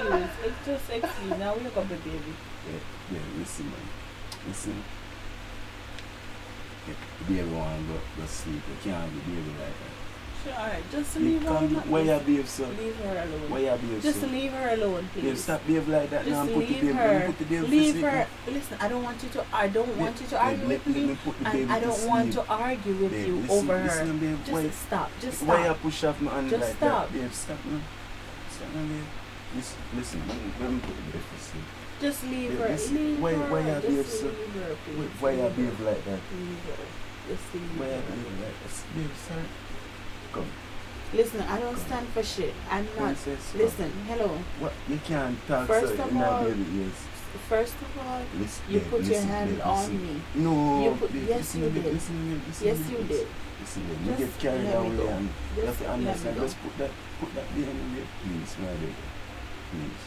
excuse. It's just excuse. Now wake up the baby. Yeah, listen, man. Listen. The baby want to go sleep. You can't have the baby like that. Sure, alright. Just leave her alone. Why you behave so? Leave her alone. Why you behave so? Just leave her alone, please. Babe, stop behave like that. Just now put leave the baby, her. put the baby Leave to her. sleep. Listen, I don't want you to argue with me. Put the And baby I to don't sleep. want to argue with Babe, you listen, over listen, her. babe, Just stop. Just Why you stop. push off my hand Just like stop. that? Babe, stop now. Stop now, babe. Listen, let me put the baby to sleep. Just leave Babe, her. listen, Leave why her. you behave Just so? leave her, please. Why you Leave behave her. like that? Leave her. Just leave Why you her. behave like that? Babe, sorry. Come. Listen, I don't stand for shit. I'm not. Princess, Listen, hello. What? You can't talk First so of in that all, baby ears. First of all, Listen, you babe, put your listen, hand babe, on listen. me. No, You put- babe, yes, listen, you babe, did. listen, babe, listen, Yes, babe, you listen. did. Listen, babe, you Just get carried let me away go. and you have to Let me understand. go. Just put that behind me, babe. Please, my baby. Please.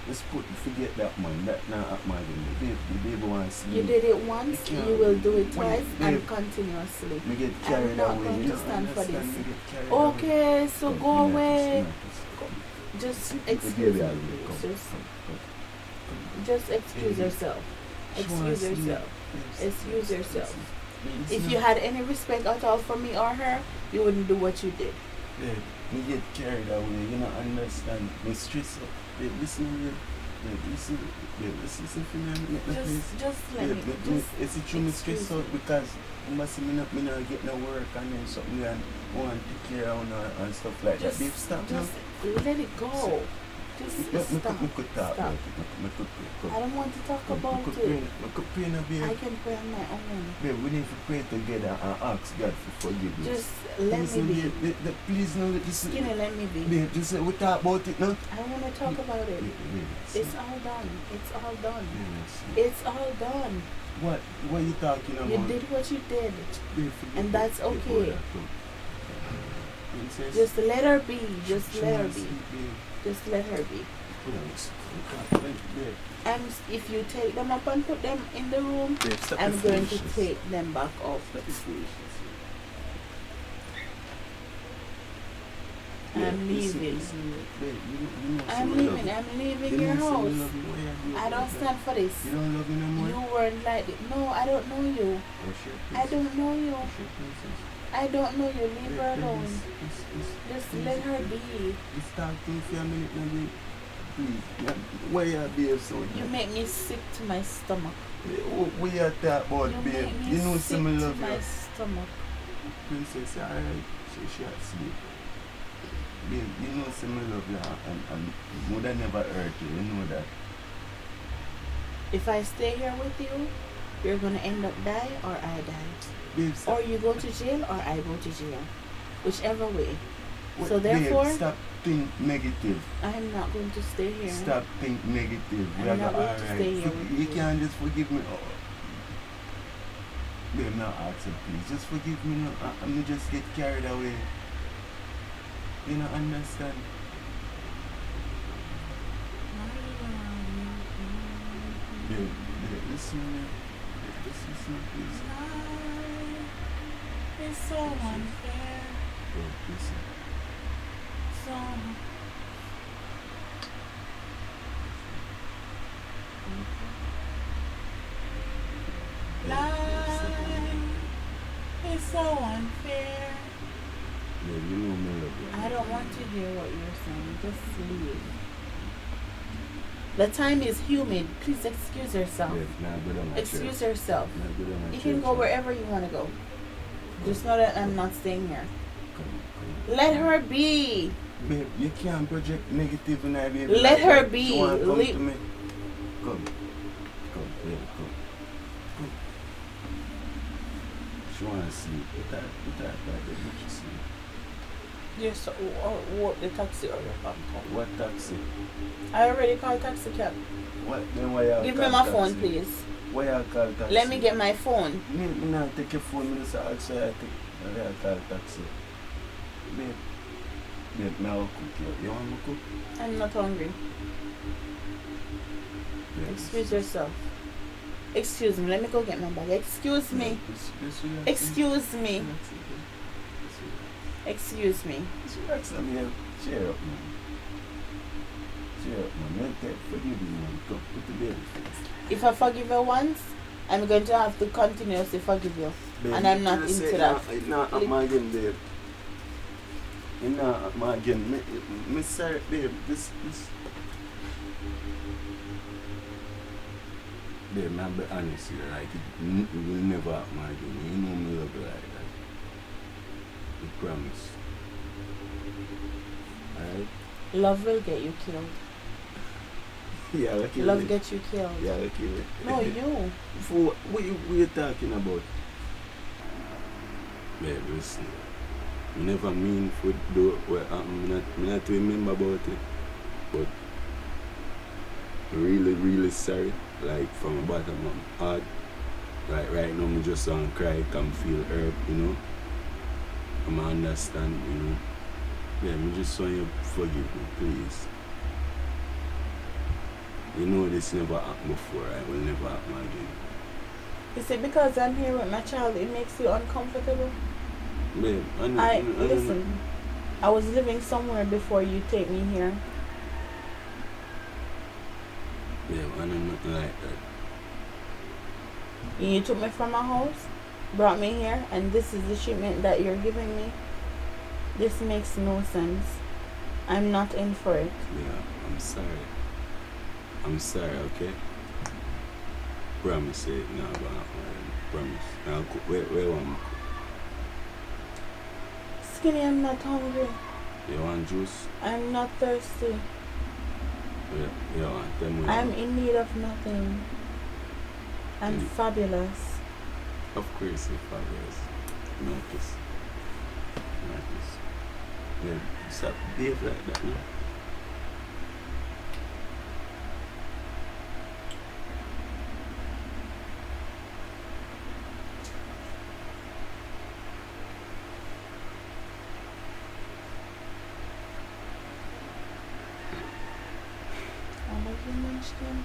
Just forget that man. That now happen again. The baby wants to sleep. You did it once, can't- you will do it Wait, twice babe. and continuously. Me get I'm carried not away. going You to stand for understand? this. Me get carried away. Okay, so Come, go me not away. this, come. Just The excuse baby me, alone. please. Come, Just, come. just excuse Baby. yourself. She Excuse wants sleep. yourself. Yes, Excuse yes, yourself. yes. If you had any respect at all for me or her, you wouldn't do what you did. Babe, me get carried away, you don't understand. Me stress up. Babe, listen to me. Babe, listen. Babe, listen to me. Just let me. Just It's a true me stress excuse out because you must see me not get no work and then something and want to take care of and stuff like that. just, Babe, stop now. just let it go. Just stop. Me could talk Stop. about it. Me could I don't want to talk about me it. could pray now, babe. I can pray on my own. Babe, we need to pray together and ask God for forgiveness. Just let Please, me be. babe, please no, listen. Skinny, let me be. Babe, just we talk about it now. I don't want to talk about it. It's all done. It's all done. It's all done. What are you talking about? You did what you did. Babe, forget And that's it. Babe, okay. hold up, Princess, Just let her be. Just she let her wants be. sleep, babe. Just let her be. Hold on, babe. And if you take them up and put them in the room, Babe, stop I'm the going to foolishness. take them back up. Stop the foolishness. I'm Babe, listen, leaving. babe, you know I'm say we leaving. love you. I'm leaving You your know say we house. love you. Why you I don't like that? stand for this. You don't love me no more? You weren't like it. No, I don't know you. Oh, shit, I don't know you. Oh, shit, princess. I don't know you. Leave her Babe, alone. Just let her be. Just talk to me for a minute now, babe. Please. Yeah. Why you behave so? You make me sick to my stomach. What you talk about, You babe? make me You know sick some to love my you. stomach. Princess, alright. She asleep. Babe, you know some love you and would I never hurt you, you know that. If I stay here with you, you're gonna end up die or I die. Babe, stop. Or you go to jail or I go to jail. Whichever way. Wait, So therefore, babe, stop think negative. I'm not going to stay here. Stop think negative. We I'm are not going to stay here with You you. can't just forgive me. Oh. Babe, now ask her, please. Just forgive me now. I'm just get carried away. You don't understand. Babe, listen to me. Listen to me, please. It's so unfair. Babe, listen. So life is so unfair. Babe, you know me love you. I don't want to hear what you're saying. Just leave. The time is humid. Please excuse yourself. Babe, now go down my Excuse church. yourself. Now go down my You can church, go yeah. wherever you want to go. Just know that I'm not staying here. Come. Let her be. Babe, you can't project negative in her, baby. Let like her that. be. She wanna come Leave- to me. Come, babe, come. She wanna sleep. Put her back there, let she sleep. Yes, what the taxi or your cab come? What taxi? I already called taxi cab. What? Then why you Give me call my taxi? phone, please. Why you call taxi? Let me get my phone. Me not take your phone, me just ask her I call taxi. Babe, me I will cook you. You want me to cook? I'm not hungry. Babe, Excuse yourself. Excuse me. Let me go get my bag. Excuse me. Excuse me. Excuse me. She relax on me. Cheer up, man. cheer up, man. Forgive me, man. Come, put the baby face. If I forgive you once, I'm going to have to continuously forgive you. Babe, and I'm not into that. It's not happen again, babe. It's not happen again. Me sorry, babe. This. Babe, I'll be honest here. Like, it will never happen again. You know me love you like that. I promise. Alright? Love will get you killed. Yeah, like you. Love gets you killed. Yeah, like you. No, you. For what you talking about? Babe, listen. I never mean for do what happened. I not remember about it. But really, really sorry. Like from the bottom of my heart. Like right now I just want to cry, can feel hurt, you know. I understand, you know. Yeah, I just want you to forgive me, please. You know this never happened before, it will never happen again. You see, because I'm here with my child, it makes you uncomfortable. Babe, listen, I was living somewhere before you take me here. Yeah, I'm not like that. You took me from my house, brought me here, and this is the treatment that you're giving me. This makes no sense. I'm not in for it. Yeah, I'm sorry. I'm sorry, okay? Promise it. No, promise. Now, where want me? Skinny, I'm not hungry. You want juice? I'm not thirsty. You want them? I'm in need of nothing. I'm fabulous. Of course you're fabulous. Notice. Yeah, stop behave like that, no? I love you, Munchkin.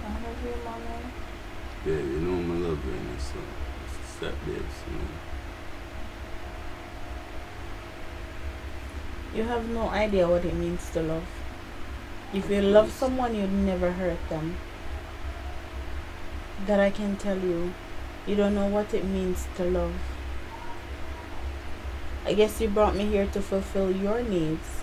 I love you, Mama. Yeah, you know I love you, and so stop this, you know. You have no idea what it means to love. If you love someone, you'd never hurt them. That I can tell you. You don't know what it means to love. I guess you brought me here to fulfill your needs.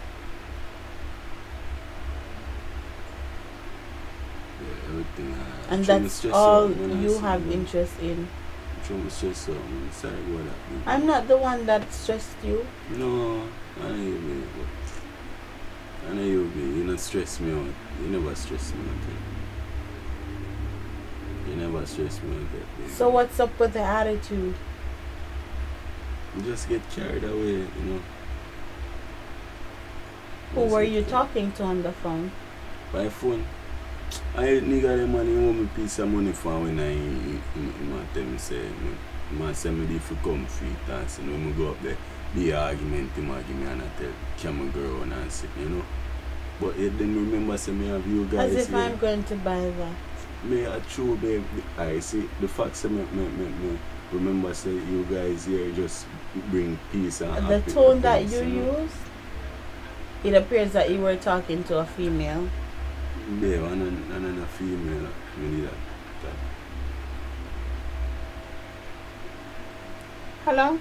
Yeah, everything. And that's all you have interest in. I'm stressed out, man. Sorry about that, man. I'm not the one that stressed you. No, I know you, man. But I know you, man. You don't stress me out. You never stress me out. You never stress me out. Baby. So what's up with the attitude? You just get carried away, you know. Who were you talking to on the phone? By phone. I nigga the money, you want me piece of money for when I tell me say, I say me if you come free dance, and when I go up there, the argument, him give me and I tell, can I go on and sit, you know. But then remember say me have you guys as if here. I'm going to buy that. Me a true babe, I see the fact say me remember say you guys here just bring peace and the tone that you use, it appears that you were talking to a female. Babe, and a female, I need that. Hello?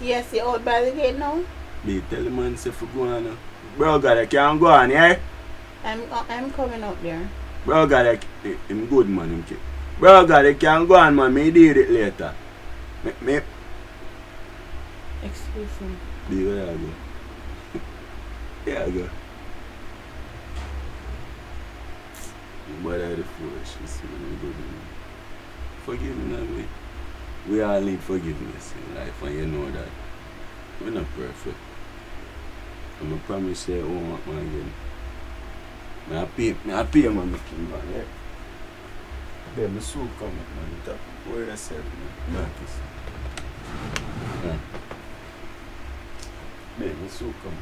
Yes, you're out by the gate now? Babe, tell the man say for go on. Bro, God, I can't go on, yeah? I'm coming up there. Bro, God, I'm good, man. Him Bro, God, I can't go on, man. Me did it later. Me. Excuse me. Babe, where I go? There I go. But I the foolishness, man. Good, man. Forgive me, man. We all need forgiveness in life, and you know that. We're not perfect. And I promise you, I won't want my again. I pay man, yeah? Babe, my soup coming, man. Where I serve, man. Yeah. Babe, my soup coming.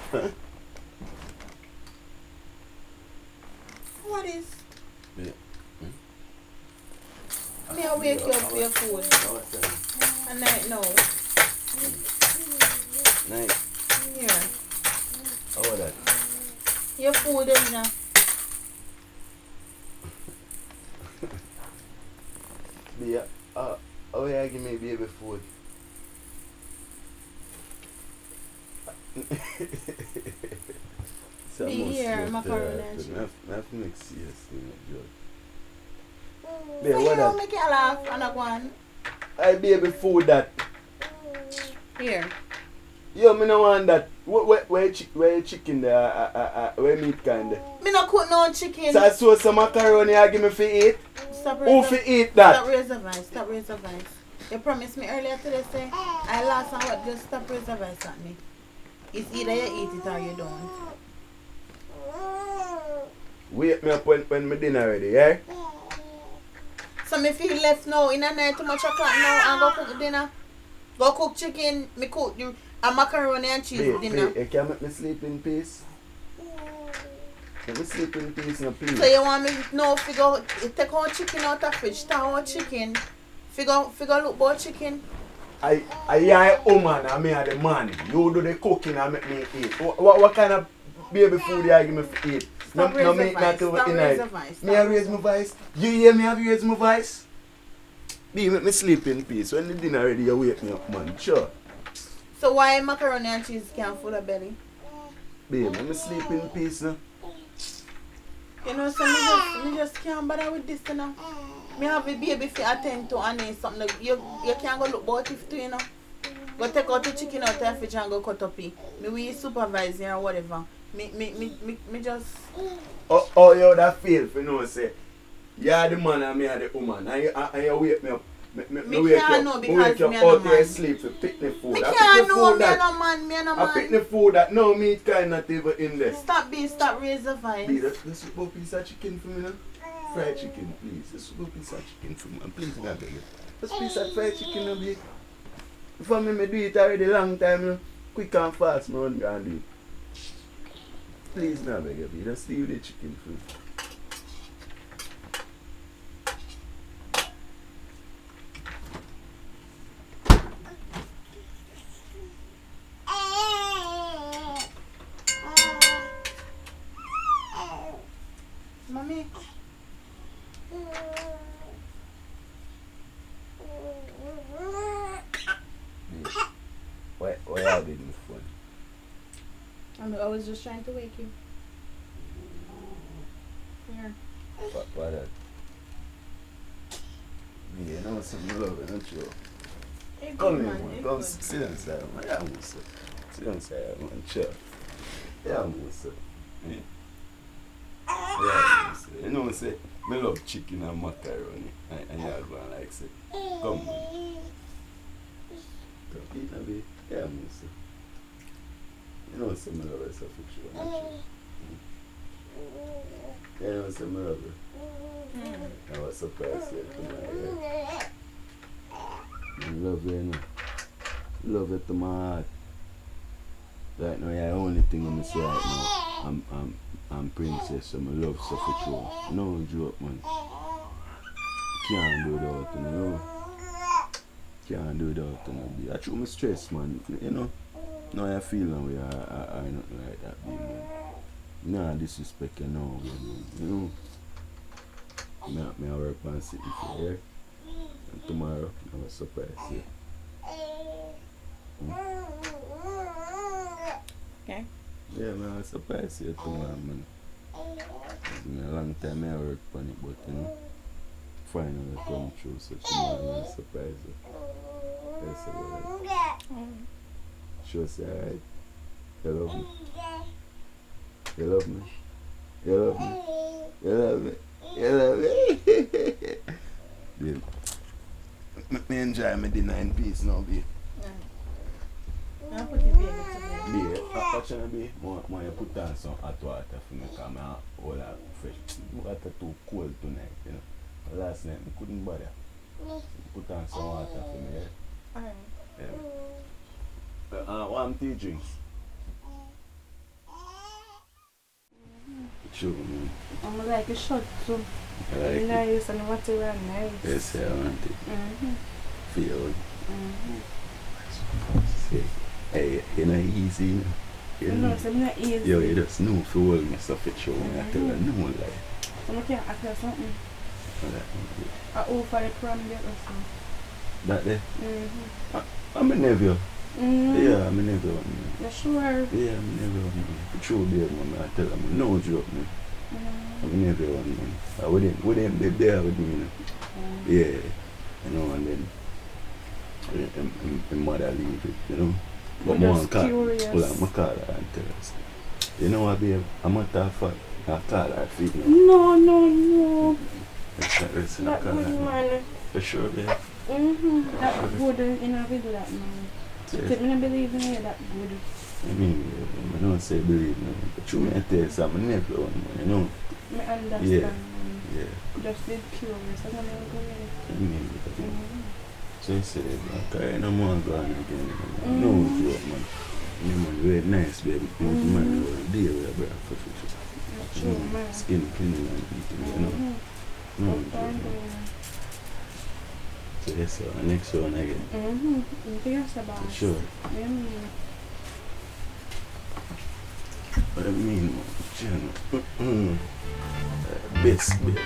What is? Yeah. Me I wake you up for your food. And night now. Night. Here. How about that? Your food is now. Yeah. Oh yeah, give me baby food. Be here, macaroni and cheese. Nothing makes serious thing, George. So you don't make it laugh and a one. I baby food that. Here. Yo, me no want that. Where chicken there? Where meat kind there? Me no cook no chicken. So I saw some macaroni I give me for eat. Who for eat that? Stop raise the voice. Stop raise the voice. You promised me earlier today say I lost and what, just stop raise the voice at me. It's either you eat it or you don't. Wake me up when my dinner ready, yeah? So me feel left now in the night too much o'clock now and go cook dinner. Go cook chicken, me cook you a macaroni and cheese dinner. You can make me sleep in peace. Let me sleep in peace now, please. So you want me now figure take out chicken out of fridge, take out chicken, figure look about chicken. I a woman and me are the man. You do the cooking and make me eat. What kind of baby food you give me for eat? Stop No make that over in night. Me I raise my voice. You hear me have raise my voice? Me make me sleep in peace. When the dinner ready, you wake me up, man. Sure. So why macaroni and cheese can't full of belly? Babe, let me sleep in peace now. You know, so me just can't bother with this, you know. Me have a baby if you attend to and something. You can't go look about if too, you know. Go take out the chicken out of the fridge and go cut up it. Me we supervise you or whatever. Me just... Oh, you that feel for no say. You are the man and me are the woman. And you wake me up. Me wake can't up, know because wake me up a out no there man. sleep for picnic food. Me I can't pick the know food me a that, no man, me a no I pick man. the food that no meat kind not even in there. Stop raise the voice. Please, let's put a piece of chicken for me now. Fried chicken, please. Let's put a piece of chicken for me. Please, I beg you. Let's piece of fried chicken now, babe. For me do it already long time now. Quick and fast, me run and do it. Please, now beg you, babe. Just leave the chicken for me. Mommy. Why are they doing fun? I was just trying to wake you. Here. What that? Yeah, you know something love it, don't you? Hey, Come good here, man. man. Hey, Come good. sit inside, man. Yeah, man. Sit inside, man. Chill. Yeah, man. Yeah. Yeah, you know, say, I love chicken and macaroni. And you're going like, say, come, man. Come eat a bit. Yeah, man. You know, say, I love it so for sure. Yeah, you know, say, I love it. I was surprised here tonight. Yeah. I love it, you know. Love it to my heart. Right now, yeah, the only thing I'm say right now, I'm princess, so I love so for sure. No joke, man. Can't do without you, know. Can't do without you. I true my stress, man. You know. No, I feel no way. I nothing like that, big man. Nah, disrespect you now, you know. Me I work on city for here. And tomorrow, I'm a surprise here. Okay. Yeah, man, I'm surprised here tomorrow, man. It's been a long time I work on it, but you know, finally come through. So tomorrow, I'm surprised you. Yes, alright. Sure, say alright. You love me. You love me. You love me. You love me. You love me. Babe, me enjoy my dinner in peace now, babe. I'll put the baby to bed. Babe, actually, babe, when you put on some hot water for me, because I'm all that fresh. Water too cold tonight, you know. Last night, I couldn't bother. Put on some water for me, yeah? Alright. Yeah. Warm tea drinks. true, man. I'm like a shot too. Like Nice and material nice. yes, I want it. Feel. See, hey, you're not easy, you know. You know, so I'm not easy. Yo, you just know for all my stuff it show me. I tell you, no lie. So I can't act like something. I owe for the prom date or something. That there? I'm a nephew. Yeah, I'm a nephew. You sure? Yeah, I'm a nephew. True, dear man. I tell them, no joke, man. I'm a nephew, man. I wouldn't be there with me, you know. Yeah, you know, and then my mother leave it, you know. But I'm just curious. Well, I'm a call her and tell us. You know what, babe? I'm not that fat. I call her feet. No. Listen, That good, man. For sure, babe. That good, you know, we do that, man. Yes. I don't believe in you, that good. I mean, I don't say believe me, but you may tell you something, never one, you know. I understand. Yeah. Just be curious. I don't know what I mean, so you say, okay, no more going again. No joke, man. You man, very nice, baby. Man, you deal with your brother for true, man. Skin clean and everything, you know. No joke, man. So yes, sir. Next one again. Yes, about. Sure. What I mean, man, best, babe.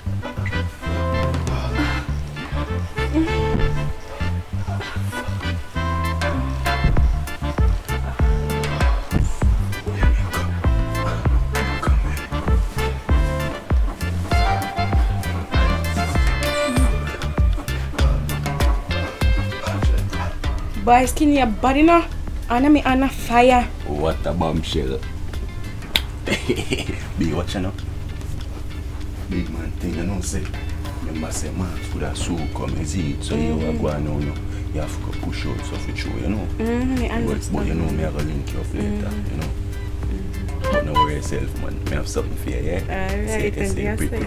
Boy, skin your body now. And I'm on a fire. What a bombshell. Big watch now. Big man thing, you know, say. Remember, say, man, could have so come and see it. So you are going on, you have to push out stuff with you, you know. But you know, me have to link you up later, you know. But no worry yourself, man. Me have something for you, yeah? Alright, say pretty.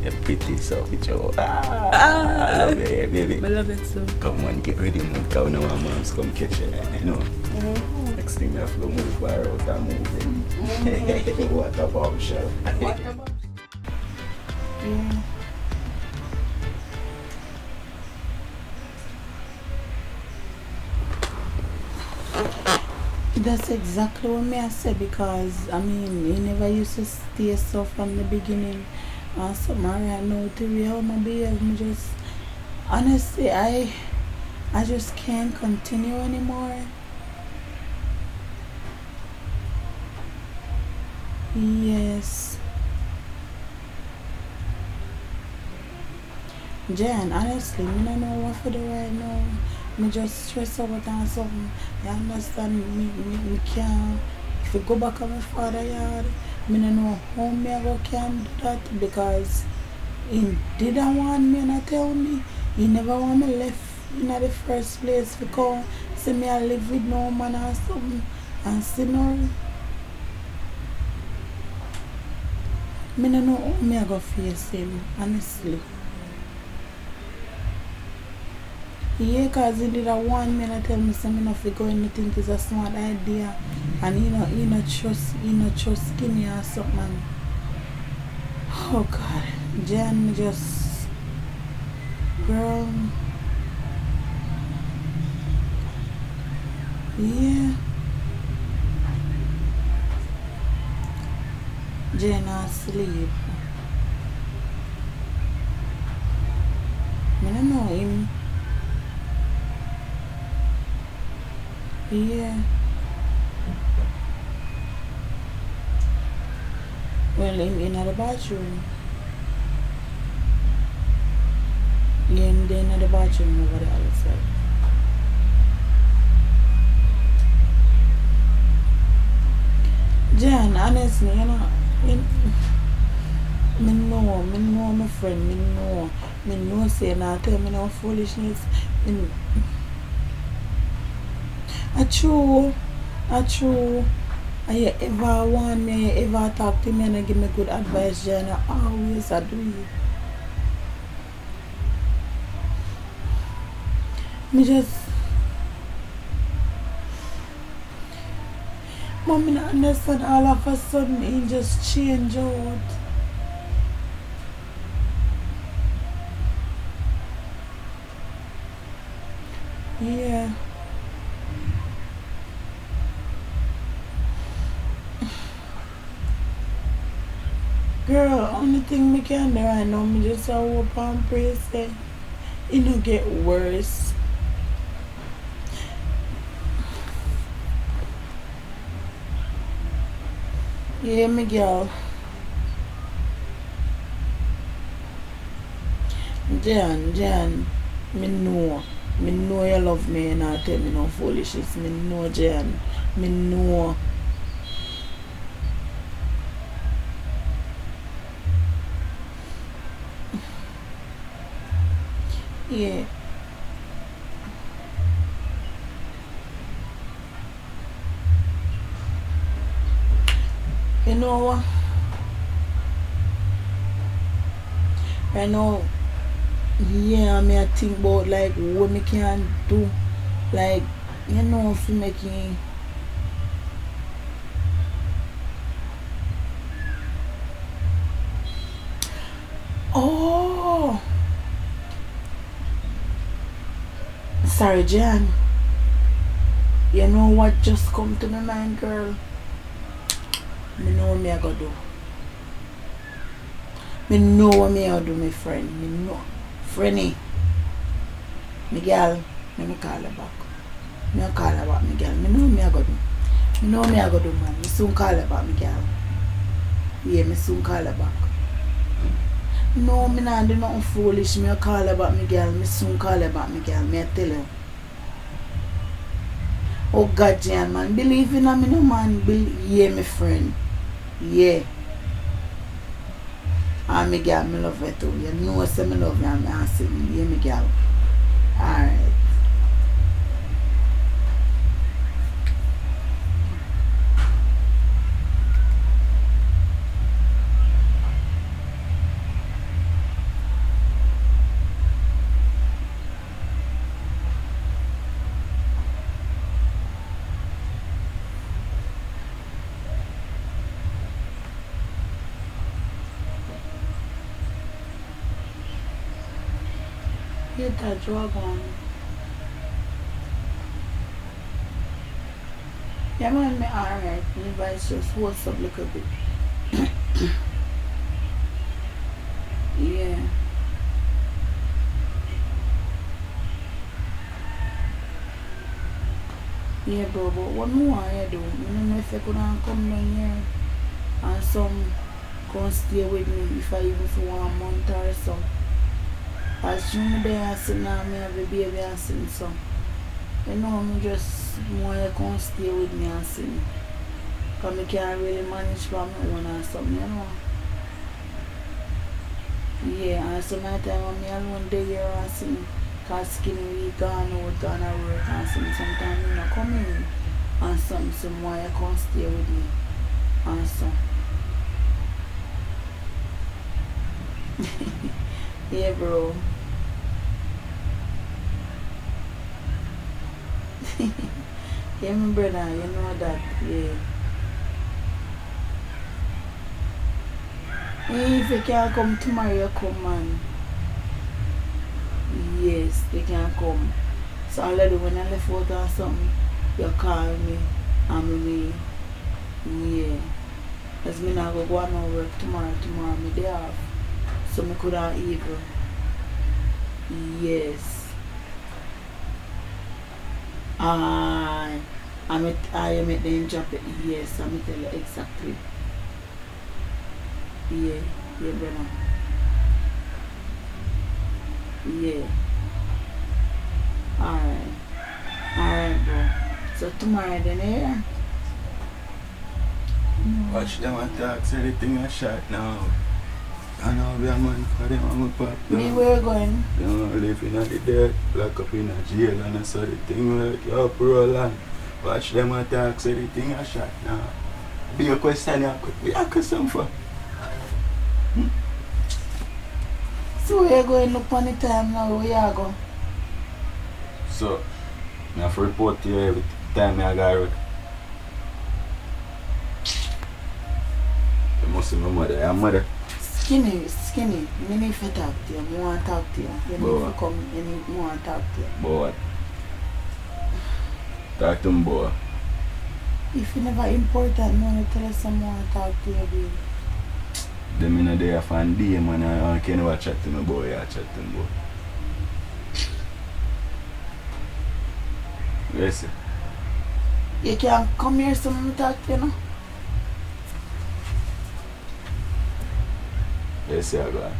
You're pretty, so with you. I love you, yeah, baby. I love it so. Come on, get ready, man. Because now our moms come catch you, you know. Next thing, I have to go move far out and move. What a bombshell. What a bombshell. Yeah. That's exactly what me I said, because I mean you never used to stay so from the beginning. So right now to be how my behave, me just honestly I just can't continue anymore. Yes. Jan, honestly, me don't know what to do right now. Me just stress out on something. You understand? Me can't. If I go back on my father's yard, me don't know how me I can do that, because he didn't want me and I tell me. He never want me left in the first place because see me I live with no man or something and see no. Me don't know how me I go face him, honestly. Yeah, because he did a one man and tell me something if you go and think it's a smart idea, and he not trust skinny or something. Oh God, Jan just girl. Yeah. Jan asleep. I don't know him. Yeah. Well, in the bathroom. Yeah, and then in the bathroom over the other side. Jan, honestly, you know, me know my friend, me know say now tell me no foolishness. True. And you ever want me, you ever talk to me and give me good advice, Jan, I always I do it. Me just Mommy not understand all of a sudden he just change out. Yeah. Girl, only thing me can do right now, me just hope and pray say it no get worse. Yeah, me girl. Jan, me know. Me know you love me and not tell me no foolishness. Me know, Jan. Me know. Yeah. You know what? Right now, yeah, me I think about like what me can do. Like, you know, if you making oh sorry Jan. You know what just come to my mind, girl? Me know what me I gotta do. Me know what me I do, my friend. Me know. Friendy. Me girl, me call her back. Me call her back, me girl. Me know me I gotta do. Me know me I gotta do, man. Me soon call her back, me girl. Yeah, me soon call her back. No, me not do nothing foolish. Me call her back, me girl. Me soon call her back, me girl. Me I tell her. Oh God, Jan, man. Believe in me, no man. Yeah, my friend. Yeah. And me girl, me love her too. You know, say me love you and me ask you. Yeah, me girl. Alright. Get that drug on. Yeah, man, me alright. My voice just holds up a little bit. Yeah. Yeah, bro, but what more I do? I don't know if I could come down here and some come stay with me if I even for 1 month or so. As you know, there I see now, me have a baby and sing so. You know, me just want you come stay with me and sing. Because I can't really manage for my own or something, you know. Yeah, and some of the time when I alone day here and sing, because skinny week gone out, gone to work and sing, sometimes I not come in and some why you come stay with me and so. Yeah, bro. Yeah, my brother, you know that, yeah. If you can come tomorrow, you come, man. Yes, they can come. So already when I left out or something, you call me, and me, yeah. Because me not go on work tomorrow me day off. So me could have even, yes. I make them drop it, yes, I'm tell you exactly. Yeah, yeah, brother. Yeah. Alright, bro. So tomorrow then, yeah? Watch them attack, say the thing a shot now. I know be a man for them and my pop. Me, where you going? They don't live in the dirt, lock up in a jail and I saw the thing work, you up Prolonghd. Watch them attack, say the thing a shot now. Be a question you could be a question for. So where you going look on the time now, where you go? So, I have to report to you every time I go out. see my mother. Your mother? Skinny. Me need to talk to you. I want to talk to you. You need to come. You need to talk to you. Boy. Talk to me, boy. If you never important, no, tell us someone to talk to you, baby. Them in a day of a day, man. I can't never chat to me, boy. I chat to me, boy. Yes, You can come here, someone talk to you, no? yes, I go.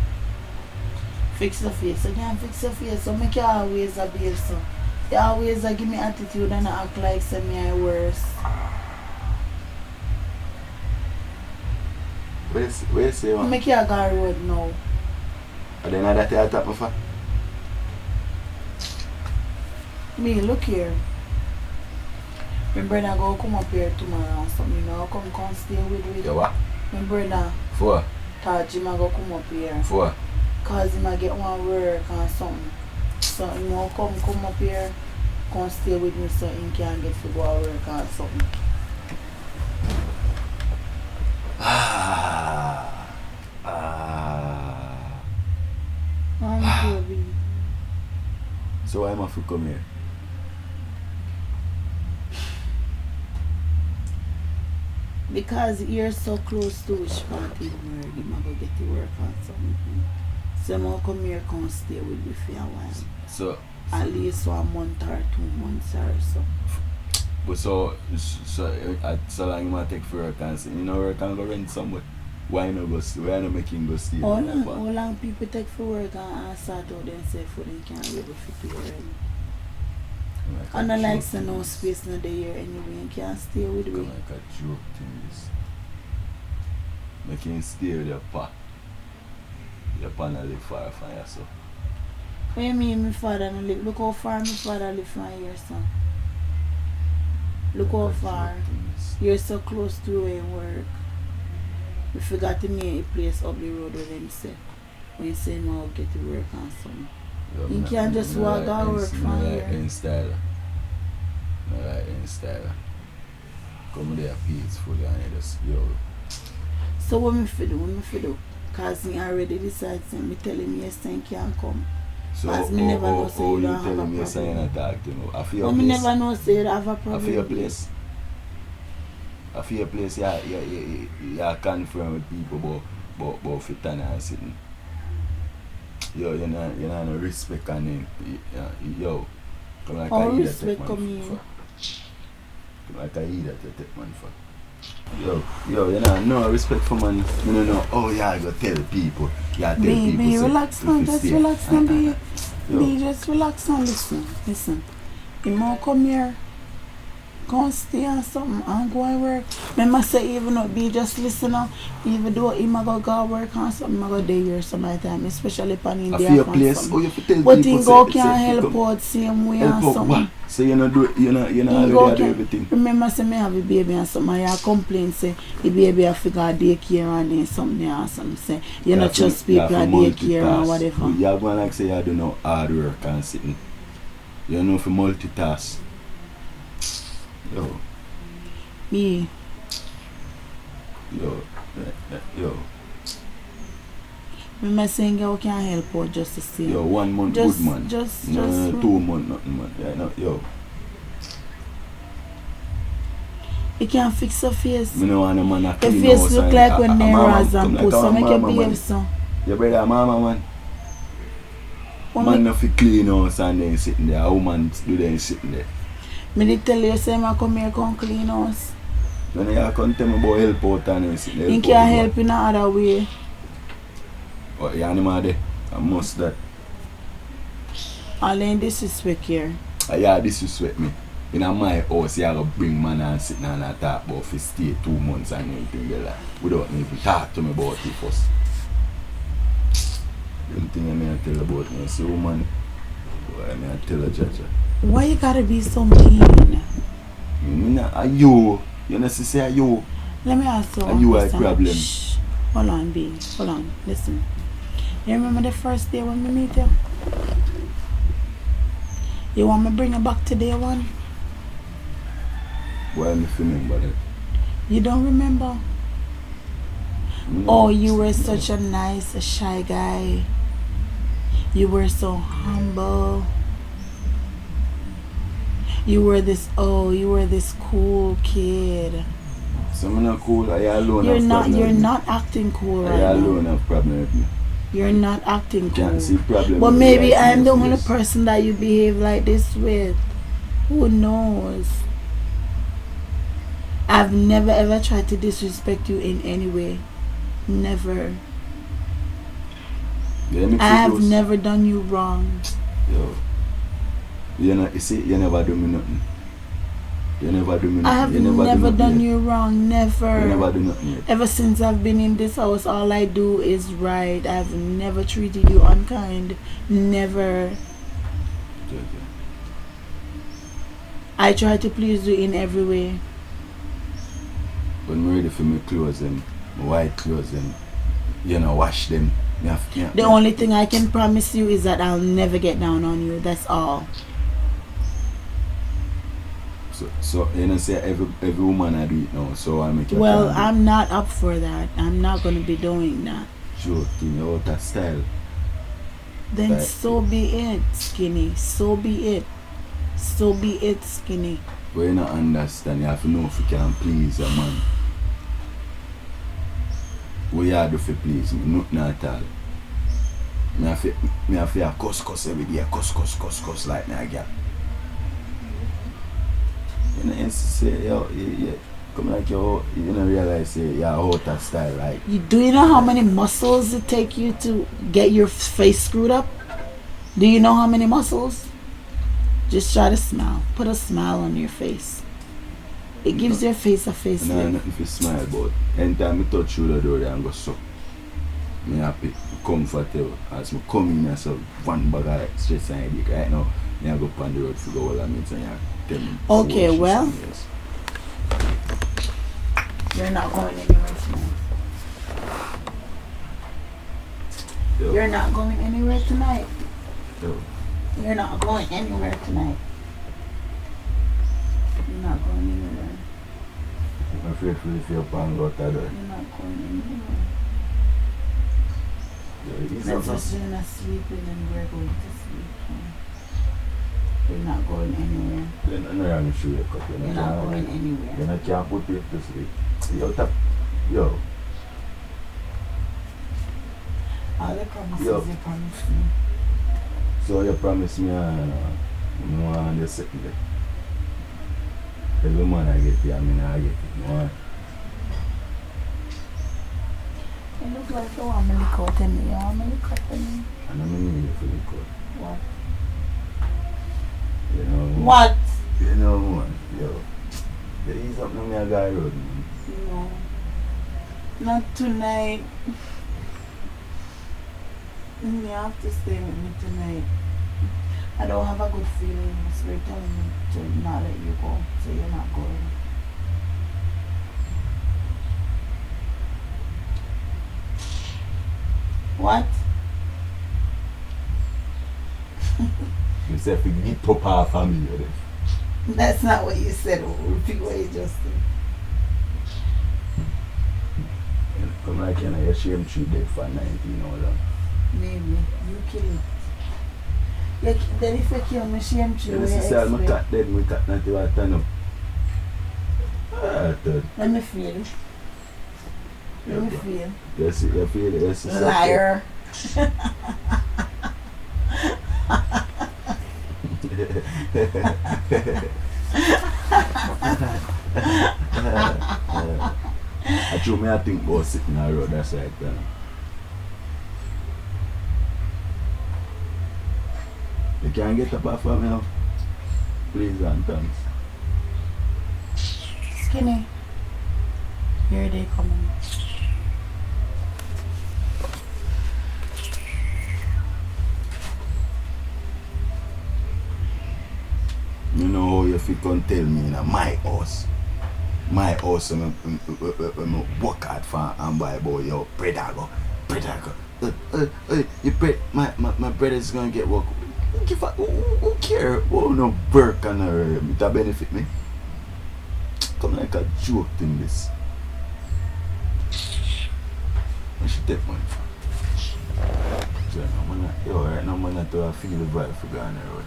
Fix the face. You can't fix the face, so make you always a behave, so. You always give me attitude and act like say me I worse. Where you say, man? Make you go road now. And then that you tap me for? Me, look here. My brother go come up here tomorrow or something, you know, come stay with me. You what? My brother For? thought Jim go come up here. For? Cause he might get one work or something. So he will come up here, come stay with me so he can get to go to work or something. Baby. So why am I to come here? Because you're so close to which part in work, you might go get to work or something. So I'm gonna come here, come stay with me for a while. So At least 1 month or 2 months or so. But so long you might take for work and you know work and go rent somewhere. Why not make him go stay? How long people take for work and start out themselves for they can't really fit to your end? And I like to no space in the year anyway, you can't stay with me. Like a joke thing this. Make him stay with your pa. Your pa not live far from you, so. What you mean my father no live? Look how far my father live from here, son. Look how far. You're so close to where you work. We forgot to name a place up the road where them say. When you say no, get to work on something. You can't just walk out work from here. In style. Come there peacefully and you just, yo. So what me do? Cause me already decided to me tell him yes, he can't come. So Cause me never know say you don't have a problem. Yes, I ain't talk to me. I feel But me never know say you have a problem. I feel a place you confirm with people about fit and sitting. Yo, you know no respect and then yo. Come like How I eat respect that come man in? for. Come like I eat that you take man for. Yo, you know, no respect for man. You don't know, oh yeah, I go tell people. Yeah, tell people. Be relax now, just relax now, be Yo. just relax now, listen. You might come here, come stay and something and go and work. Remember say even though be just listen now, even though he might go work and something, might go day here some time, especially pan in there and place. something. Oh, you have to tell But people. he go can help out same way and something. What? So you know already do everything. Remember say me have a baby and something, and you complain say the baby have to go daycare and then something or something say you not trust people at daycare or whatever. You're going like say you do no hard work and sitting. You know for multitask. Yo. Me. Yo. Remember saying you can help out just to see. Yo, 1 month Just- good man. just- no, just- 2 months nothing man. Yeah, no, yo. You can fix your face. Me no want no man a Your clean face house look and like when they mama rise and come push, like so a make your mama, man. behave so. Your brother mama man. When Man me, no fi clean house and then sitting there. A woman do then sitting there. me did tell you say I come here come clean house. When you come tell me about help out and then sitting there. You can help in another way. But you animal there. I must that. All in disrespect here. Yeah, this is sweat me. In my house, you gotta bring man and sit down and talk about if stay 2 months and anything there like, without me even talk to me about it first. Them thing I may tell about me, so woman, I may tell a judge. Why you gotta be so mean? Me not a you know say a you. Let me ask you And one you are a question. problem. Shh. Hold on, B. Hold on. Listen. You remember the first day when we meet you? You want me to bring you back to day one? Why am I remember that? You don't remember? Oh, you were such a nice, a shy guy. You were so humble. You were this cool kid. So I'm not cool. I alone You're have not problem you're with me. not acting cool right I now. alone have problem with me. You're not acting cool. Can't see problem But with maybe the guys in I'm the your only face. person that you behave like this with. Who knows? I've never ever tried to disrespect you in any way. Never. I have never done you wrong. Yo. You see, you never do me nothing. You never do me nothing. I have never done you wrong. Never. You never do nothing yet. Ever since I've been in this house, all I do is right. I've never treated you unkind. Never. Okay. I try to please you in every way. When I'm ready for my clothes them, my white clothes them, wash them. The only thing I can promise you is that I'll never get down on you. That's all. So say every woman I do it now, so I make it. Well, I'm not up for that. I'm not gonna be doing that. Sure, thing out that style. Then so be it, skinny. So be it. So be it, skinny. But you don't understand, you have to know if you can please a man. What you do for please me? Nothing at all. Me have to cuss every day, cuss like that girl. You say, yo, come like you realize say you're out of style, like. Do you know how many muscles it take you to get your face screwed up? Do you know how many muscles? Just try to smile. Put a smile on your face. It gives your face a facelift. No, nothing to smile about. Anytime I touch through the door, I'm going to suck. I'm happy, comfortable. As I come in, I saw one bag of stress and headache. Right now, I go up on the road to go all the minutes and tell me. Okay, well, you're not going anywhere tonight. Yo. You're not going anywhere tonight. Yo. You're not going anywhere tonight. You're not going anywhere. I'm afraid for if you're pan out there. You're not going anywhere. Let's just do not sleeping and we're going to sleep. You're not going anywhere. Then I'm not sure you cut. You're not going anywhere. Then I can't put it to sleep. Yo. All the promises Yo. you promised me. So you promise me no one just sitting there. Every man I get it, I mean I get it. No. You look like you want me to lick out in me. You want me to lick out in me? And I'm in need for the court. What? You know What? You know man. Yo. There is something on my guy road, man. No. Not tonight. You have to stay with me tonight. I don't have a good feeling. My spirit telling me to not let you go, so you're not going. What? You said if you get up our family, That's not what you said. Repeat what you just said. come like your shame tree dead for 19 or that. Maybe. You kill it. Then if you kill me, shame tree, You see, say my cat dead, my cat not even turn up. Let me feel. Let me feel. Yes, you feel it. Yes, Liar. I think about sitting on the road, that's right. You can't get up off of me now. Please and thanks. Skinny. Here they coming. You know how you fit come tell me in my house. My house, I work hard for and buy boy, yo, predago. My brother's gonna get work. Who care? Oh no, Burke and that benefit me. Come like a joke thing this. What she take money for? So, right now, man, I feel the vibe for going on the road.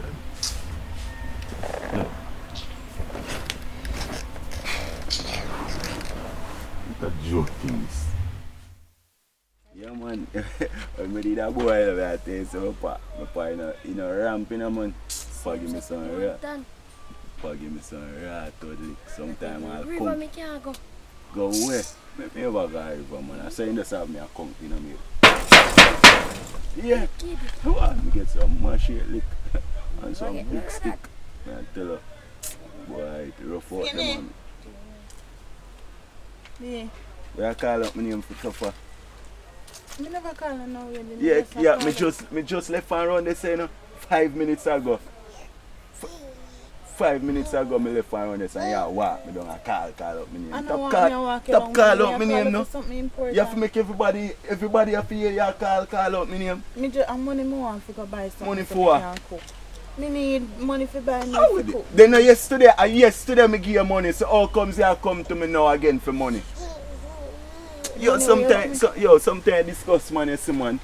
Look. Look at joke things. Yeah, man. When I did that boy, I tell you, so in a ramp, man. Forgive me some rat. Forgive me some rat, totally. Sometime I'll River, come. me can't go. Go away. Me never go river, man. I say you just have me a conk in a meal. Yeah. Come on, me get some mushy lick and some big stick. I tell her, boy, it rough out them, man. Yeah. Where I call up my name for tougher. Me never call her now. Yeah, me just left and run this, you know, 5 minutes ago. 5 minutes ago, me left and run this and yeah, walk me down and call up my name. Stop call up my name, no. You have to make everybody have to hear you call up my name. Me just money me want to go buy something. Money for what? Me need money for buy me How to cook. Then yesterday me give you money, so how comes you come to me now again for money? Yo, sometimes discuss money, see man.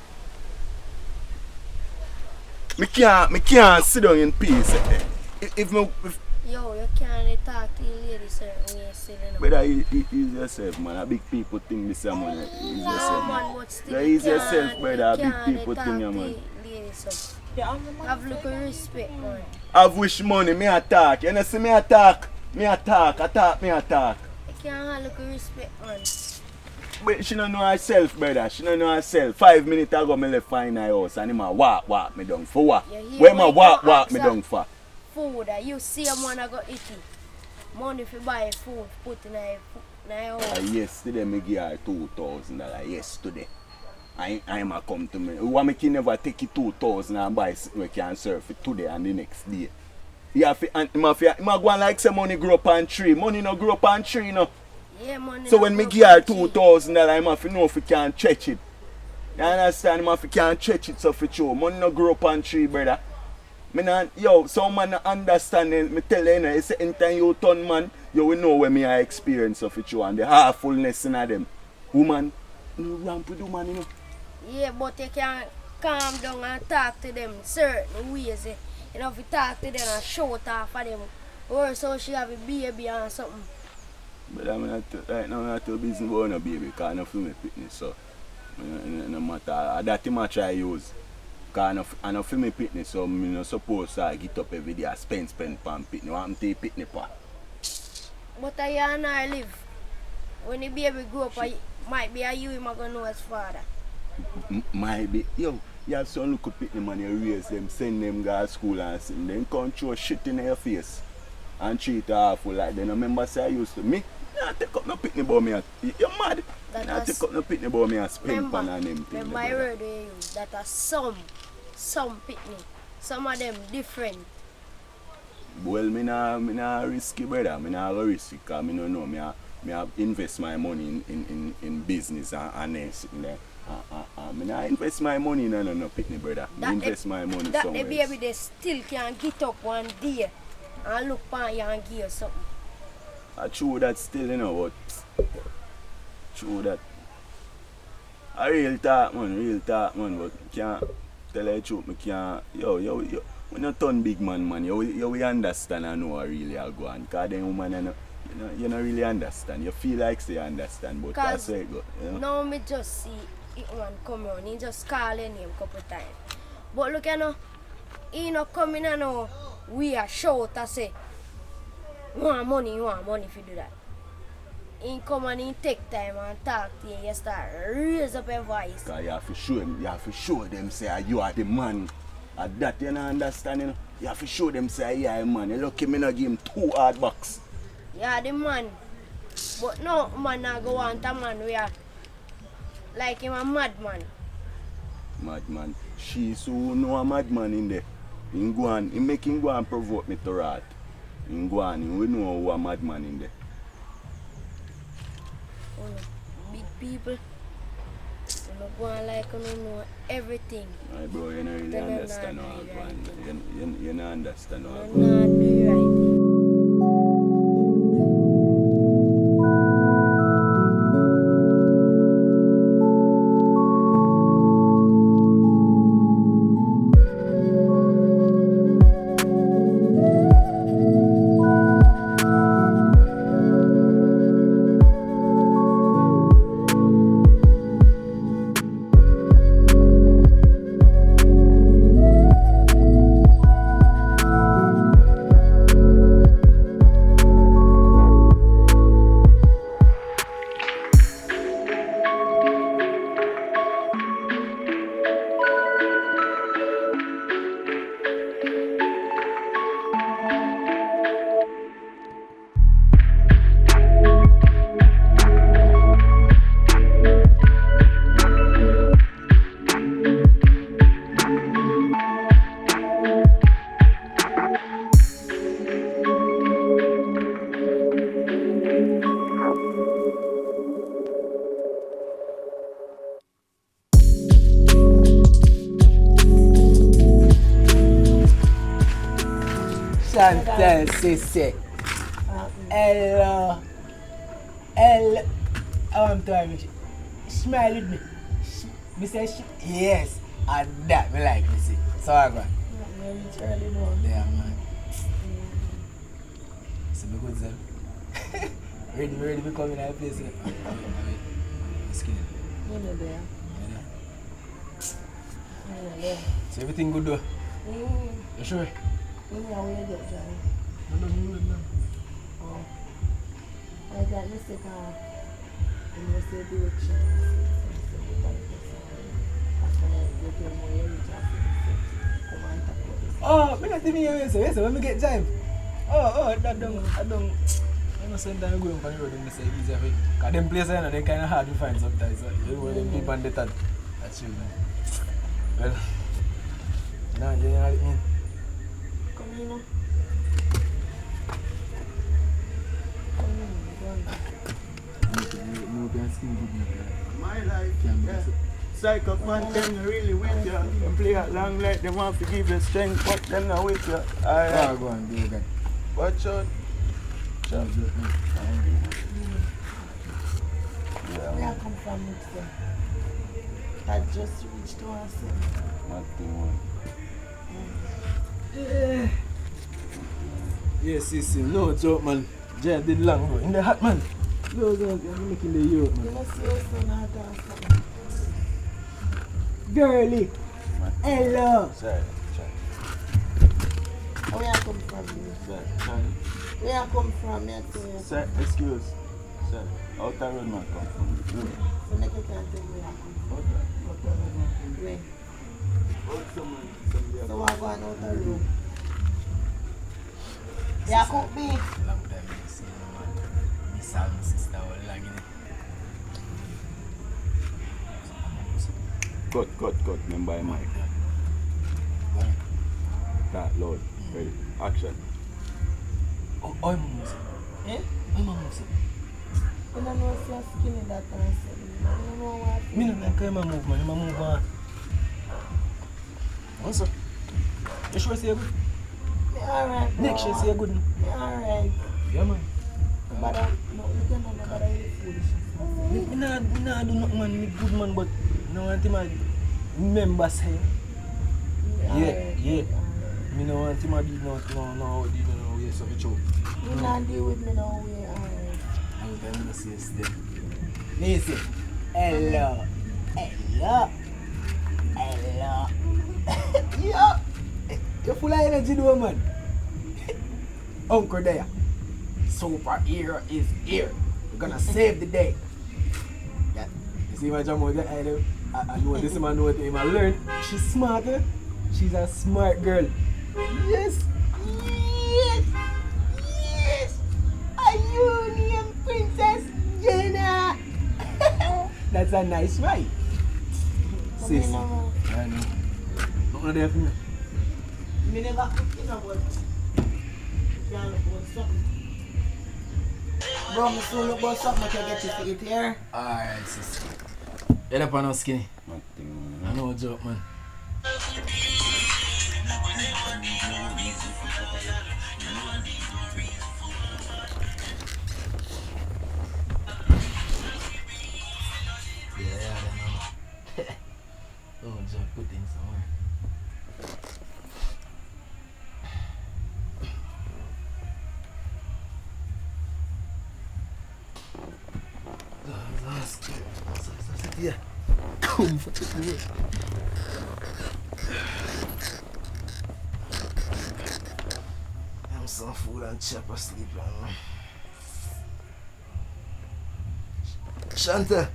Me can't sit down in peace. If Yo, you can't talk to your lady, sir, when you're sitting up. But ease yourself, man. A big people think this is money. Ease yourself, man. Ease yourself, brother. Big people think, man. Have look of respect, man. Have wish money, me attack. You know, see me attack. Me attack. You can't have look of respect, man. But she don't know herself, brother. She don't know herself. 5 minutes ago, me left in her house and him a walk me down. For what? Where my walk me down for? Food, you see a man I got it. Money for buy food, put in her house. Yesterday, me give her $2,000. Yesterday. I am a come to me. Why me can never take it 2,000 and buy something we can serve it today and the next day? You have to, and go on like say money grow up on tree. Money no grow up on tree, no. Yeah, money. So when me give her $2,000, I have to know if we can stretch it. You understand? I have to can stretch it so for sure. Money no grow up on tree, brother. Some man not understand. Me tell you, it's anytime you turn man, you will know where me I experience of it, and the heartfulness in them. Woman, no ramp with woman, you know. Yeah, but you can calm down and talk to them certain ways. You know, if you talk to them and shout off of them, or so she have a baby or something. But right now, I'm too busy about no baby, because I don't feel my fitness, so no matter. That's the much I use. Because I don't feel my fitness, so I'm not supposed to get up every day and spend on fitness. I'm taking fitness pa. But I not live. When the baby grow up, might be you him going to know his father. Might be. Yo, you have some look up pitney man, you raise them, send them go to school and send them come throw shit in your face and treat her awful like they. Remember say I used to me? Nah, take up no pitney about me. You're mad. Nah, take up no pitney about me and spend pan on them things. Remember I heard you that are some pitney. Some of them different. Well, me nah risky, brother. Me nah go risky because me don't know. Me invest my money in business and everything there. Me nah invest my money in no pitney, brother. Me invest my money that somewhere. That the baby they still can get up one day and look on you and give you something. I true that still, you know, but true that. A real talk, man, but can't tell you the truth, me can't. Yo, when you turn big man, you will understand and know what really are going. Because then woman, you don't really understand. You feel like say you understand, but that's where it go. You know? Now me just see it one come around, he just call your name a couple times. But look, you know, he not coming and now we are shout and say, you want money if you do that. He come and he take time and talk to you, you start raise up your voice. Because you have to show them say you are the man. And that you don't understand, you know. You have to show them say you are a man. You lucky me not give him 2 hard bucks. You are the man. But no man not go want a man we are like him a madman. Madman. She so know a madman in there. He make him go and provoke me to rat. He go and we know who a madman in there. Big people. You go and like you know everything. My bro, you don't really understand all man. You don't understand all. You not do right. Chantel Sisse. Hello. I'm trying to smile with me. Me say yes. And that me like me see. So I go. Yeah, man. So me good sir. ready to come in our place. Wait. Skin. There. So everything good though? You sure? Where you get Johnny? No. Oh. I got mistake in the same direction. Oh, me not even here, so when we get time. I don't. I'm not saying that I'm going on the road and say easy for it. Because them places are kind of hard to find sometimes. So you know them people on the top. That's true, man. Well, now you know what I mean. Come here now. My life, yeah. Psychopath, them really with you. Them play at long like they want to give you strength, but them not with you. Alright. Go on, do that. Watch out. Where I come from next day? I just reached to us. Nothing one. Yes, see. No joke, man. Jay did long bro. In the hot, man. Go, you're making the youth, You man. must see your son out or something. Girly. Hello. Sorry. Where I come from? Sorry. Where I come from? Me tell you. Sir, excuse. Sir, out the road man come from. So make you can't tell where I come from. Where? So I go on out the room. Yeah, cook beef. Long time I see you, man. Miss out my sister all long in it. Cut. Remember your mic. That loud. Ready. Action. Oh, I'm almost. Eh? I'm almost. You don't know if you're skinny that time. You don't know what. Me don't like how I move, man. I move on. What's up? You sure you're good? Me alright. Next year, you're good. Me alright. Yeah, man. But no, you can't know that I'm foolish. Me nah do nothing, man. Me good, man, but no want him to remember say. Yeah. Me no want him to do no, yes, so it's true. You not deal with me no way, alright. I'm going to say step. Listen. Hello. Yeah. You're full of energy, though, man. Uncle there. Superhero is here. We're gonna save the day. Yeah. You see my jam with I know this man know what him I learned. She's smarter. She's a smart girl. Yes. A union Princess Jenna. That's a nice wife. Sis. I know. Not there for me. Me never cook in about something. Bro, me soon look about something I can get you to eat here. Alright, sis. Head up on us, skinny. Nothing. I know a joke, man. Yeah, I know. Oh, joke, put things somewhere. Yeah. Comfortable. I'm some food and chop asleep, man. Shanta.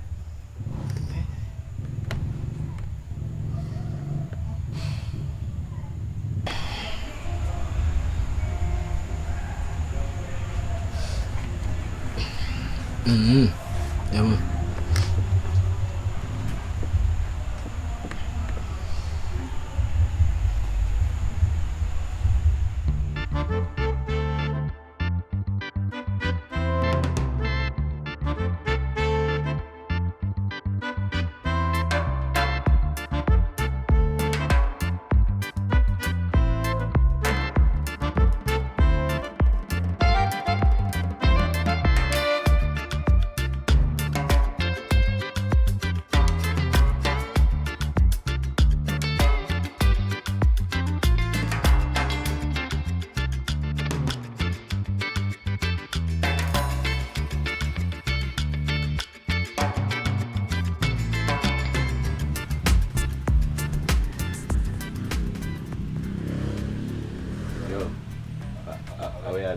Yeah, man.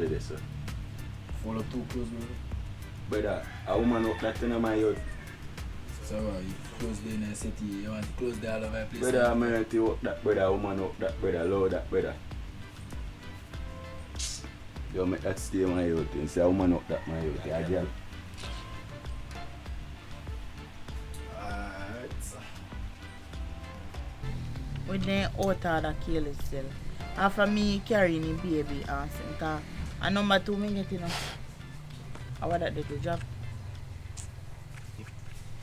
there, sir. Follow too close, bro. Brother, a woman up that in my youth. So you close the inner city, you want to close the all of my place. Brother, I'm ready to up that brother, a woman up that brother, low that brother. You make that stay my youth and say a woman up that my youth, yeah, girl. Alright. When they out of the kill itself. After me carrying the baby and cause and number 2 me get I want that little job.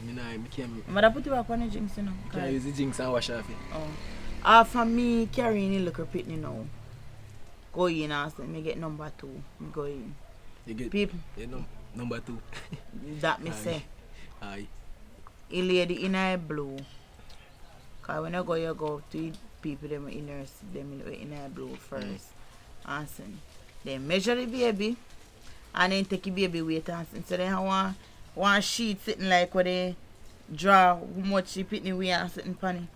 Me can't. But put you back on the jinx, you know. Can use the jinx and wash off it. Oh. After me carrying the little pitney now. Go in and say me get number 2. Me go in. You get People. Number 2. That me say. Aye. A lady in a blue. Cause when you go to people them in nurse them in a blue first. And then they measure the baby and then take the baby weight and so they have one sheet sitting like where they draw how much she put in the way and sitting funny.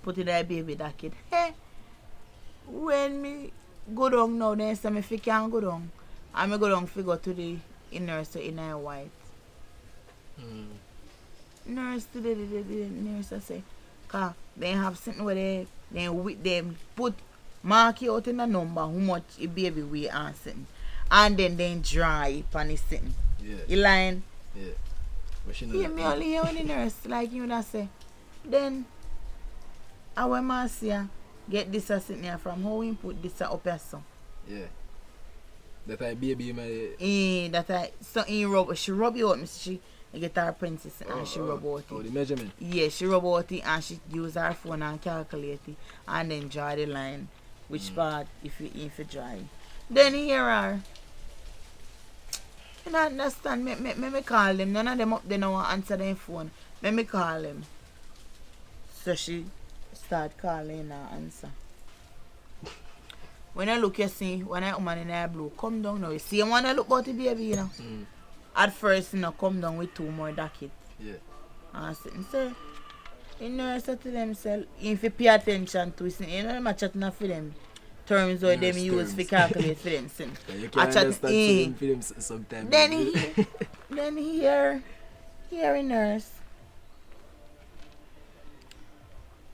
Put it in the baby that kid. Hey, when me go down now, then say me if you can't go down. And me go down figure to the nurse so in a white. Nurse to the nurse I say, cause they have something where they with them put mark it out in the number how much a baby weigh and something. And then they dry it on the sitting. Yeah. You lying? Yeah. But she know Yeah, that. me only hear when the nurse like you that say. Then our Marcia get this sitting here from how we put this up here so. Yeah. That I baby my That I so she rub it out, she get her princess and she rub out oh, it. the measurement. Yeah, she rub out it and she use her phone and calculate it and then draw the line which part if you draw it. Then here are you don't understand me call them. None of them up there now want answer their phone. Me call them. So she start calling and answer. When I look you see, when I woman in her blue, come down now. You see when I look about the baby, you know. At first, you know, come down with 2 more docket. Yeah. And say, you know, I said to themselves, if you pay attention to it, you know, I'm chatting for them terms or them use for calculate for them. Yeah, you can understand some for them sometimes. Then here in nurse.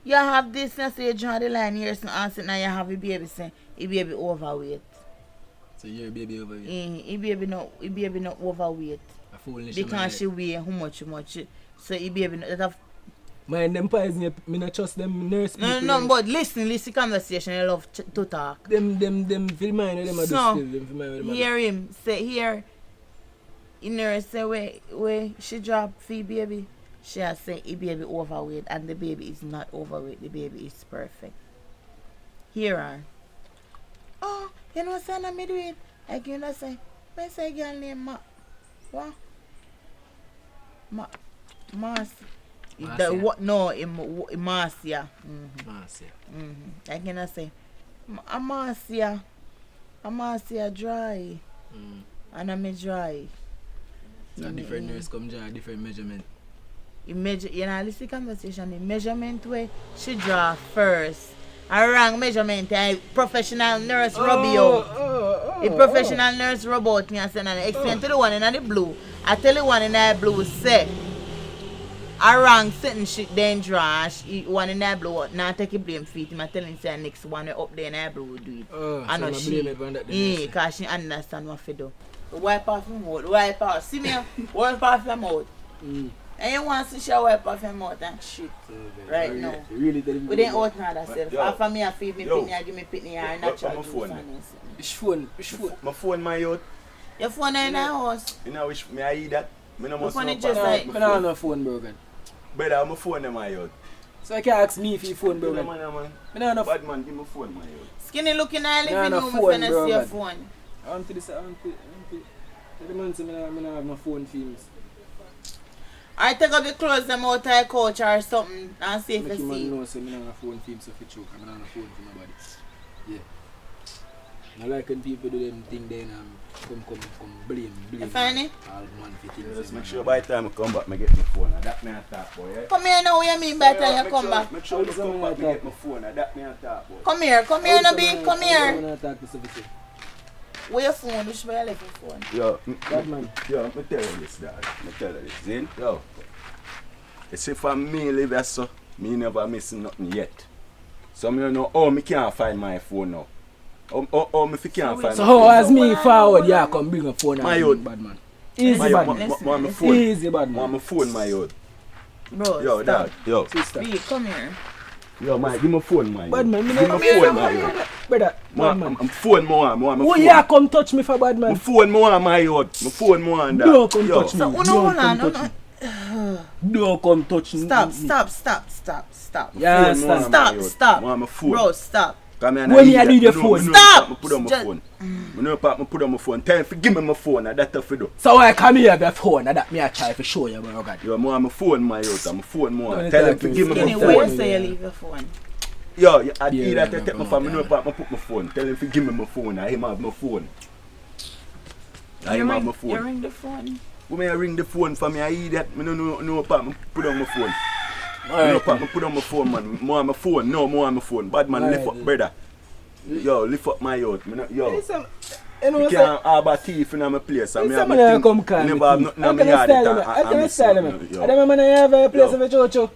You have this and say you draw the line here and say now you have a baby say a baby overweight. So you're a baby overweight? A baby not overweight. A foolish because she weigh how much. So a baby not that have mind them poison you, me not trust them nurse people. No, but listen conversation, I love to talk. Them feel mind them a do still, them feel mind them hear him say here in nurse say where she drop for baby. She has said the baby overweight and the baby is not overweight, the baby is perfect. Hear her. Oh, you know son I do it. Like you know say girl name what? Marcia. The what no Marcia. Marcia. Like you know say Marcia dry. And I'm dry. So different nurse come draw different measurement. You know, listen conversation, the measurement way she draw first. A wrong measurement, a professional nurse rub you out. The professional nurse rub out me and say, and explain to the one in the blue. I tell the one in the blue say, a wrong certain shit then draw, one in the blue, now take a blame for it. I tell him say next one up there in the blue will do it. I know she, because she understand what to do. Wipe off your mouth, wipe off. See me, wipe off your mouth. And you want to see she wipe off your mouth and shit. Right now. Really we didn't out now herself. After me, I feed me pitney, I give me pitney and natural juice. Which phone? My phone, my youth. Your phone in the house. You know which me I eat that? Me no must know. I don't have no phone, bro. Brother, my phone in my youth. So I can ask me if you phone, bro. Man. Bad man, give me phone, my youth. Skinny looking at living room, if you see your phone. I want to the man say I don't have no phone films. I take up the clothes them out of the couch or something and see if you see. Make him know say I don't have phone films so for choke. I don't have phone for nobody. Yeah. I like when people do them thing then come blame. You find it? All man for things. Just make sure by the time I come back, I get my phone. That me I talk about, yeah? Come here now, what you mean by the time you come back? Make sure you come back, I get my phone. That me I talk about. Come here, no be, come here. I talk to Sophie. Where your phone? Which way I left your phone? Yo, Bad man. Yo, I'm tell you this, dad. I'm tell you this. Zin? Yo. You see, for me live here, so, me never missing nothing yet. So, me don't know how me can't find my phone now. How me can't find So my how phone. as me forward, yeah, come bring a phone My and youth. bad man. Easy My bad phone, man. my phone. Easy bad man. My phone, my youth. Bro, Yo, stop. dad. Yo. Sister. B, come here. Yo, man, give me phone, my Bad man, me Give never me phone, my youth. Brother, bad man. I'm phone, my phone. Oh yeah, come touch me for bad My man. phone, my youth. My phone, that. Don't come Yo. touch me. So, Don't hold come on, touch me. Don't come touch me. Stop. Yeah, Phone, stand. Stop, my youth. stop. My phone. Bro, stop. Come here, When me I need your phone. Stop! Me put on my Just- phone. Me know part me put on my phone. Tell him to give me my phone. And that's what I do. So I come here with your phone and that me I try to show you, bro. God. Yo, more my phone, my youth. My phone, more. Don't Tell him talk to to give me me. my Skinny, phone. where phone. you say you leave your phone? Yo, I Yeah, either yeah, take my yeah, phone. Me know yeah. part me put my phone. Tell him to give me my phone. I him have my phone. I him have my You phone. ring the phone. When I ring the phone for me, I idiot. Me no know part me put on my phone. Me know Alright. part me put on my phone, man. More on my phone. No, more on my phone. Bad man, lift up, Alright. brother. Yo, lift up my youth. Me know, yo. Listen, you know You what can't have a thief in my place. I Listen, me man, think come call me never have thief. nothing How on can me I yard. style me? How can I style me? I don't man have a place Yo. of a chocho.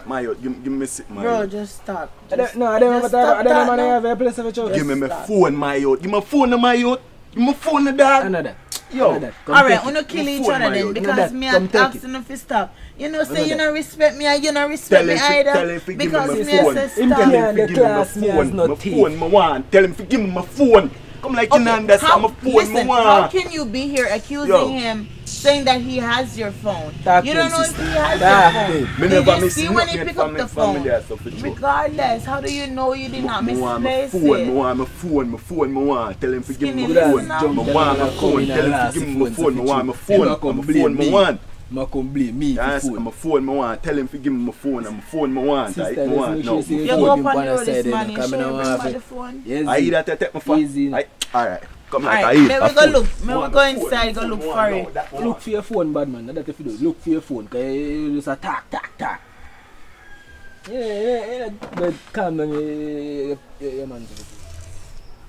My youth, give me sit, my Bro, youth. just stop. I don't man have a place of a chocho. Give me my stop. phone, my youth. Give me my phone, my youth. Give me my phone, the dog. Another. Yo. Another. Come Alright, take we it. no kill My each phone, other my then youth. because Another. me Come take asking if you stop. You know, say you Another. don't respect me and you don't respect me Tell him either. to give me Because my me phone. I say Him stop. can't Tell him the to give me my class me as phone. no My thief. phone, my want. Tell him to give me my phone. Come like you Okay, understand my phone, listen, my how want. can you be here accusing Yo. him, saying that he has your phone? Talk You to don't him, know if sister. he has Talk your to phone. him. Me Did never you miss see when he nothing pick from up the family phone? stuff for sure. Regardless, how do you know you did not Me want my misplace phone, it? me want my phone, me want. Tell him to give me Skinny, my phone. listen now. Me want my phone. Tell him to give me my phone. Me want my phone. My phone, me want. Ma come blame me Yes, for phone. my phone, me want. Tell him to give me my phone. And my phone, me want. I Sister, me want. let's No, make sure You my go phone. up him on on the the road this side, man, you you know, show coming him on by half the it. phone. Yes, I either take my phone. Easy. Alright. Come like Alright, I eat. then we go look. May we go inside, go look for it. Look for your phone, bad man. That's what you do. Look for your phone. Cause you just attack. Yeah. But calm down, yeah, man.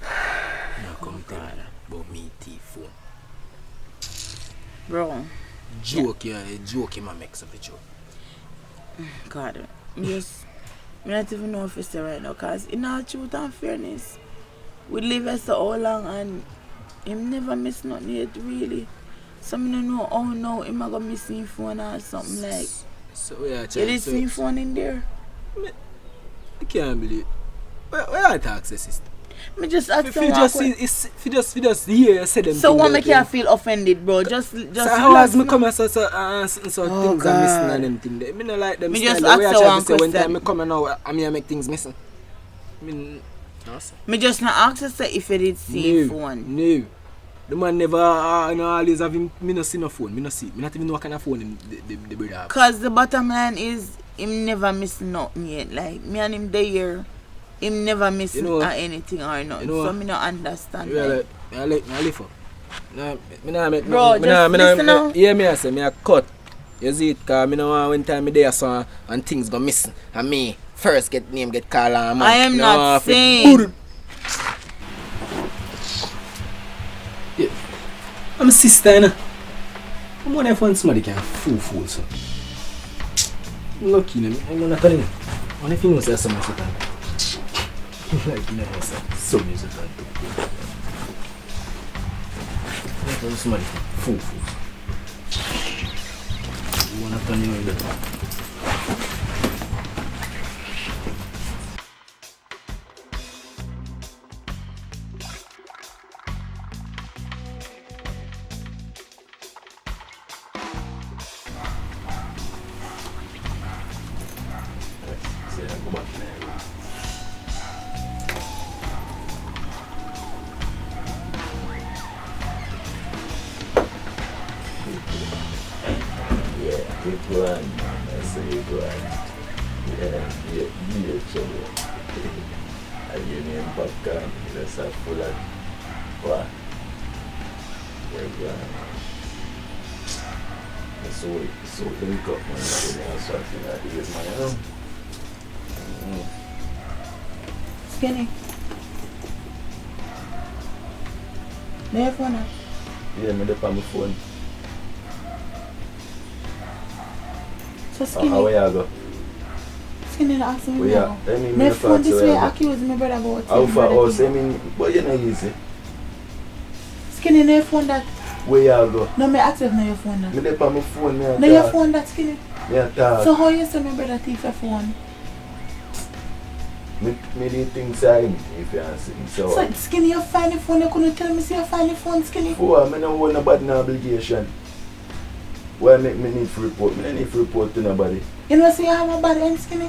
Now come tell me about me thief phone. Bro, Joke, yeah, joke him and makes up a joke. God, I don't even know if it's there right now, because in all truth and fairness, we live here so long and him never miss nothing yet, really. So I don't know how now him a go miss his phone or something like. So yeah, You did see his phone in there? I can't believe. Where are the access system? Me just ask If him you one just question. see, if you just hear you say them. So things what that make they- you feel offended, bro? Just So how relax as me now. come and so Oh, things are missing God. and them thing there. Me no like them Me style. just The way I ask you try to one say when question. time me come and now I mean I make things missing. No, sir. Me just not ask you say if you did see his phone. No. The man never always have him. Me no see no phone. Me no see. Me not even know what kind of phone him, the brother have. Cause the bottom line is him never miss nothing yet. Like me and him there, him never miss You know- anything or nothing. you know- So me not understand. Yeah, Like, I live up. No, me nah make Bro, no. just listen now. Yeah, me I say me a cut. You see it, cause me no want when time me there so and things go missing. And me first get called and man. I am Me no not want fi- saying. Yeah. I'm a sister, you know. I'm wondering if somebody can fool so. I'm lucky, you know. I'm not telling you. What if you know say something so time? Like you know say something so time. What if somebody can fool so? You wanna tell me that? It run, I say it run. Yeah, trouble. And you name popcorn, that's a full of what? We're going. So link up, man. That's something that is my own. Skinny. No, your phone now. Yeah, me dey on my phone. So Skinny. How you go? Skinny not asking me Where now. you? I mean, My me phone this where way you go? accuse my brother about How him, far brother us? I thing. mean, but you know easy. Skinny, no your phone that. Where you go? No, me ask if no your phone that. Me dey on my phone, me a No your talk. phone that, Skinny. Me a talk. So how you say my brother thief your phone? Me do things say him if you answer me. So, So Skinny, you find the phone, you couldn't tell me say you find the phone, Skinny. for me no hold nobody no obligation. Why make me need to report? Me no need to report to nobody. You know say you have a bad end, Skinny?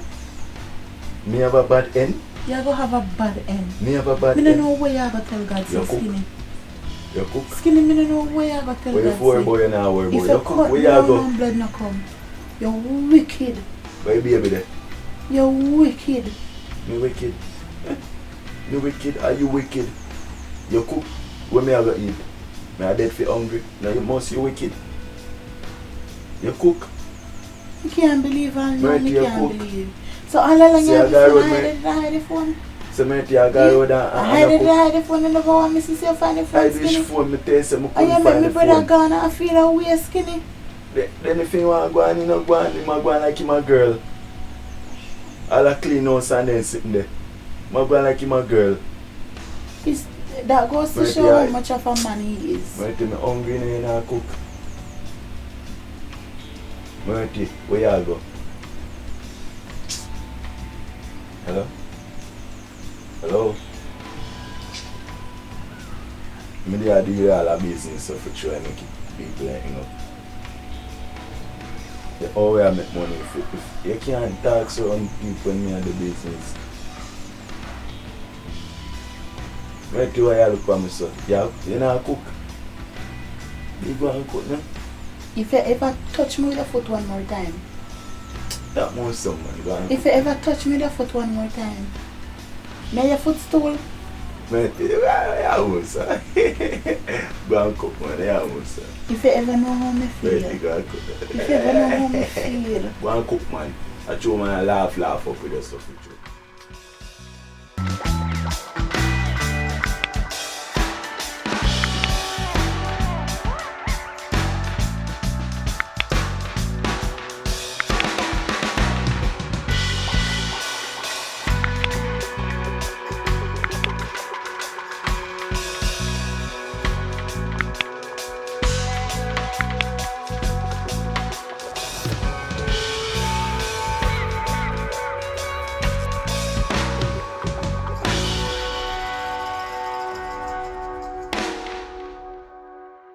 Me have a bad end? You go have a bad end. Me have a bad Me end? don't know where you go tell God say, You cook? Skinny. You cook? Skinny, me don't know where you go tell Where you God for say. boy you not worry If about? you You cook? cut Where you down go? and blood no come, you're wicked. Where you baby there? You're wicked. Me wicked? Me wicked? Are you wicked? You cook? Where me I go eat? Me I dead for hungry? Now you must you wicked. You cook? You can't believe and no, Right, me you can't cook. believe. So all along See, you I have got to road, hide the phone. So me I go road and Hide the phone and never want me to see you find the phone, I wish Skinny. phone, me tell you, me And couldn't you make find me the brother phone. gone and feel a way, Skinny. Then if you want to go on, you know, go on, him a go on like him a girl. All a clean house and then sitting there. Him a go on like him a girl. That goes to Right, show yeah. how much of a man he is. Marty, me hungry now, you know, cook. Marty, where you go? Hello? Hello? Me dey do all the business so for try make it people like, you know. The how I make money if you can't talk so on people when me at the business. Marty, why you look for me so? You know cook? You go and cook, no? If you ever touch me with your foot one more time. That more some man, go and If you ever touch me with your foot one more time. May your footstool. Marty, I won't say. Go and cook, man, I won't say. If you ever know how me feel. Marty, go and cook. If you ever know how me feel. Go and cook, man. I show man laugh up with the stuff with you.